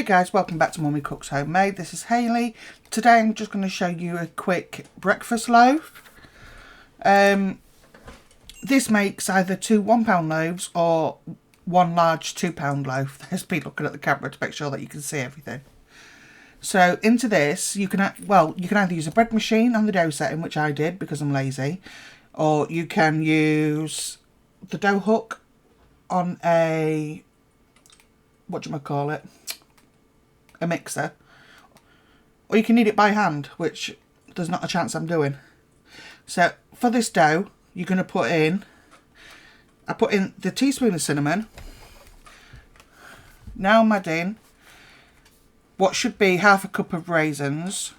Hey guys, welcome back to Mummy Cooks Homemade. This is Hayley. Today I'm just going to show you a quick breakfast loaf. This makes either two £1 loaves or one large £2 loaf. There's me looking at the camera to make sure that you can see everything. So into this, you can either use a bread machine on the dough setting, which I did because I'm lazy, or you can use the dough hook on a, a mixer, or you can knead it by hand, which there's not a chance I'm doing. So for this dough, you're going to put in, I put in the teaspoon of cinnamon. Now I'm adding what should be half a cup of raisins.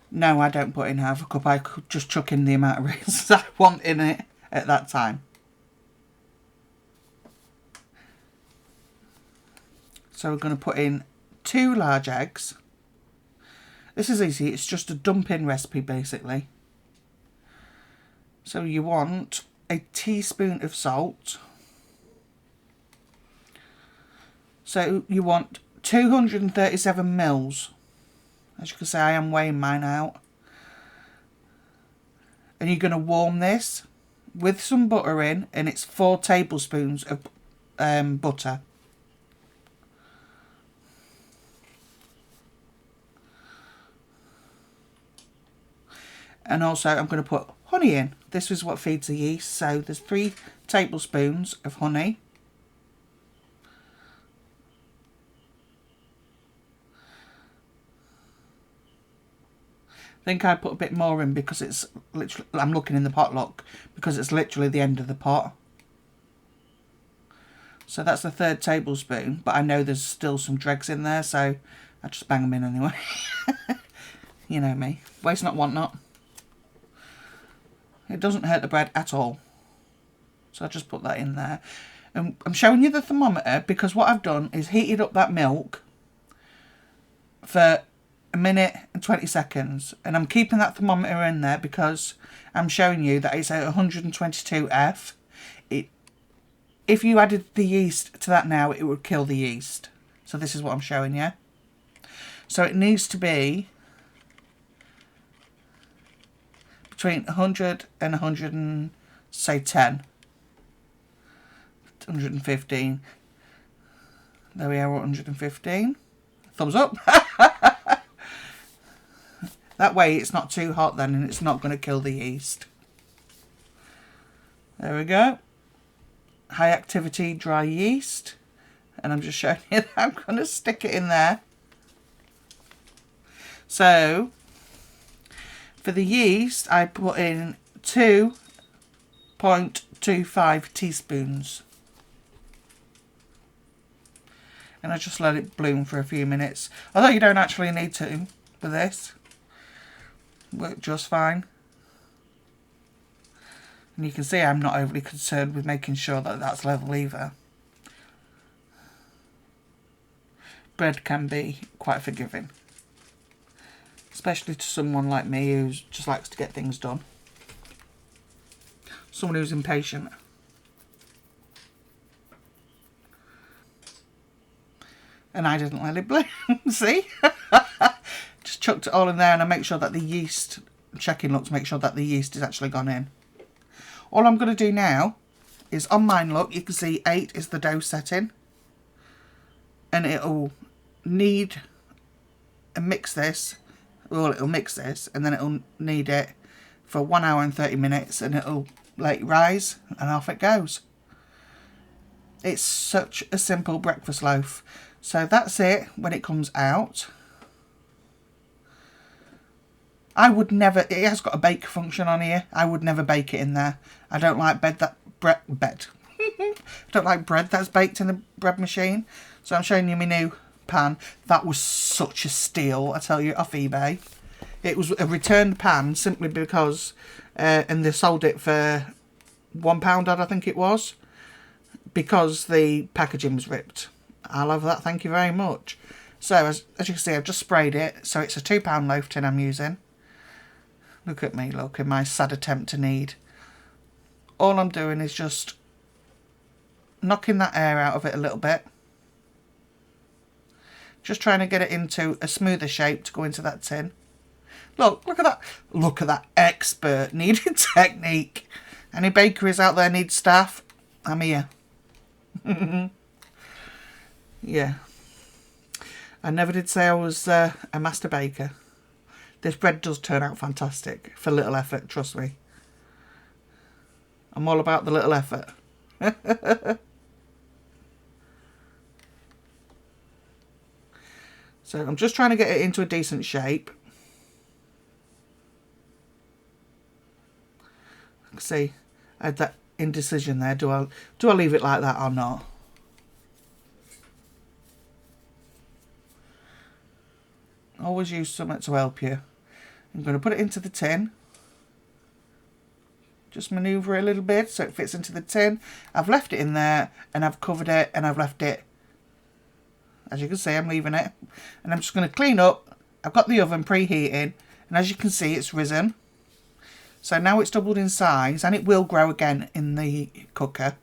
No, I don't put in half a cup, I could just chuck in the amount of raisins I want in it at that time. So we're going to put in 2 large eggs. This is easy, it's just a dump-in recipe basically. So you want a teaspoon of salt. So you want 237 mils. As you can see, I am weighing mine out. And you're going to warm this with some butter in, and it's 4 tablespoons of butter. And also I'm going to put honey in. This is what feeds the yeast. So there's 3 tablespoons of honey. I think I put a bit more in because it's literally, I'm looking in the pot, look, because it's literally the end of the pot. So that's the 3rd tablespoon, but I know there's still some dregs in there, so I just bang them in anyway. You know me. Waste not, want not. It doesn't hurt the bread at all. So I just put that in there. And I'm showing you the thermometer because what I've done is heated up that milk for 1 minute and 20 seconds. And I'm keeping that thermometer in there because I'm showing you that it's at 122 F. If you added the yeast to that now, it would kill the yeast. So this is what I'm showing you. So it needs to be between 100 and 110. 115. There we are, 115. Thumbs up. That way it's not too hot then, and it's not going to kill the yeast. There we go. High activity dry yeast. And I'm just showing you that I'm going to stick it in there. So for the yeast, I put in 2.25 teaspoons. And I just let it bloom for a few minutes. Although you don't actually need to for this. Worked just fine. And you can see I'm not overly concerned with making sure that that's level either. Bread can be quite forgiving. Especially to someone like me who just likes to get things done. Someone who's impatient. And I didn't let it bloom. See? Just chucked it all in there, and I make sure that the yeast, checking look to make sure that the yeast is actually gone in. All I'm going to do now is on mine, look, you can see 8 is the dough setting. And it'll knead and mix this. Well, it'll mix this and then it'll knead it for 1 hour and 30 minutes, and it'll let it rise and off it goes. It's such a simple breakfast loaf. So that's it when it comes out. I would never, it has got a bake function on here. I would never bake it in there. I don't like bread I don't like bread that's baked in the bread machine. So I'm showing you my new pan. That was such a steal, I tell you, off eBay. It was a returned pan simply because, and they sold it for £1 odd, I think it was, because the packaging was ripped. I'll have that, thank you very much. So as you can see, I've just sprayed it. So it's a £2 loaf tin I'm using. Look at me, look at my sad attempt to knead. All I'm doing is just knocking that air out of it a little bit. Just trying to get it into a smoother shape to go into that tin. Look at that. Look at that expert kneading technique. Any bakeries out there need staff? I'm here. Yeah. I never did say I was a master baker. This bread does turn out fantastic for little effort, trust me. I'm all about the little effort. So I'm just trying to get it into a decent shape. See, I had that indecision there. Do I leave it like that or not? Always use something to help you. I'm going to put it into the tin. Just manoeuvre it a little bit so it fits into the tin. I've left it in there and I've covered it and I've left it. As you can see, I'm leaving it. And I'm just going to clean up. I've got the oven preheating. And as you can see, it's risen. So now it's doubled in size. And it will grow again in the cooker.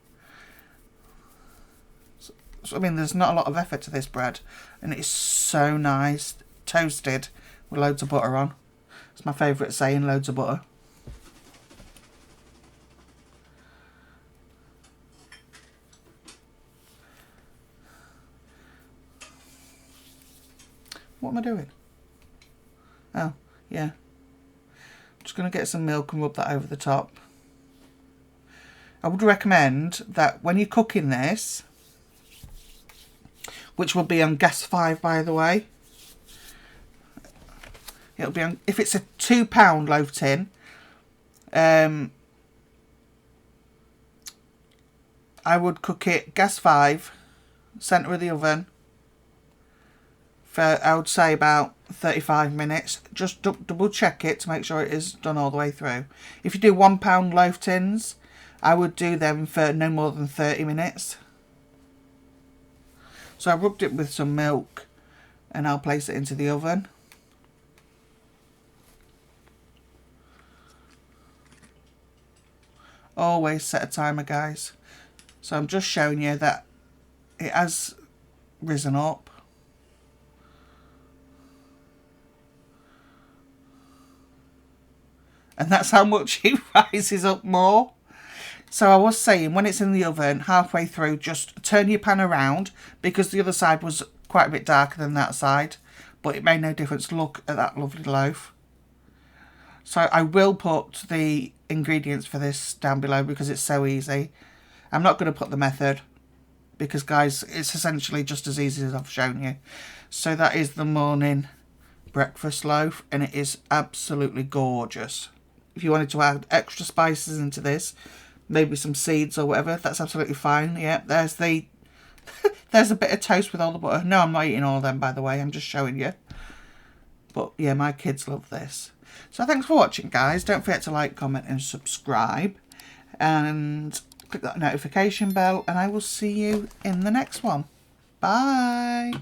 So I mean, there's not a lot of effort to this bread. And it's so nice. Toasted with loads of butter on. It's my favourite saying, loads of butter. What am I doing? Oh, yeah. I'm just going to get some milk and rub that over the top. I would recommend that when you're cooking this, which will be on gas 5 by the way, it'll be on, if it's a £2 loaf tin, I would cook it gas 5, centre of the oven, for I would say about 35 minutes. Just double check it to make sure it is done all the way through. If you do £1 loaf tins, I would do them for no more than 30 minutes. So I rubbed it with some milk and I'll place it into the oven. Always set a timer, guys. So I'm just showing you that it has risen up. And that's how much it rises up more. So I was saying, when it's in the oven, halfway through, just turn your pan around, because the other side was quite a bit darker than that side. But it made no difference. Look at that lovely loaf. So I will put the ingredients for this down below because it's so easy. I'm not going to put the method because, guys, it's essentially just as easy as I've shown you. So that is the morning breakfast loaf, and it is absolutely gorgeous. If you wanted to add extra spices into this, maybe some seeds or whatever, that's absolutely fine. Yeah, there's the there's a bit of toast with all the butter. No, I'm not eating all of them, by the way. I'm just showing you. But yeah, my kids love this. So thanks for watching, guys. Don't forget to like, comment and subscribe. And click that notification bell. And I will see you in the next one. Bye.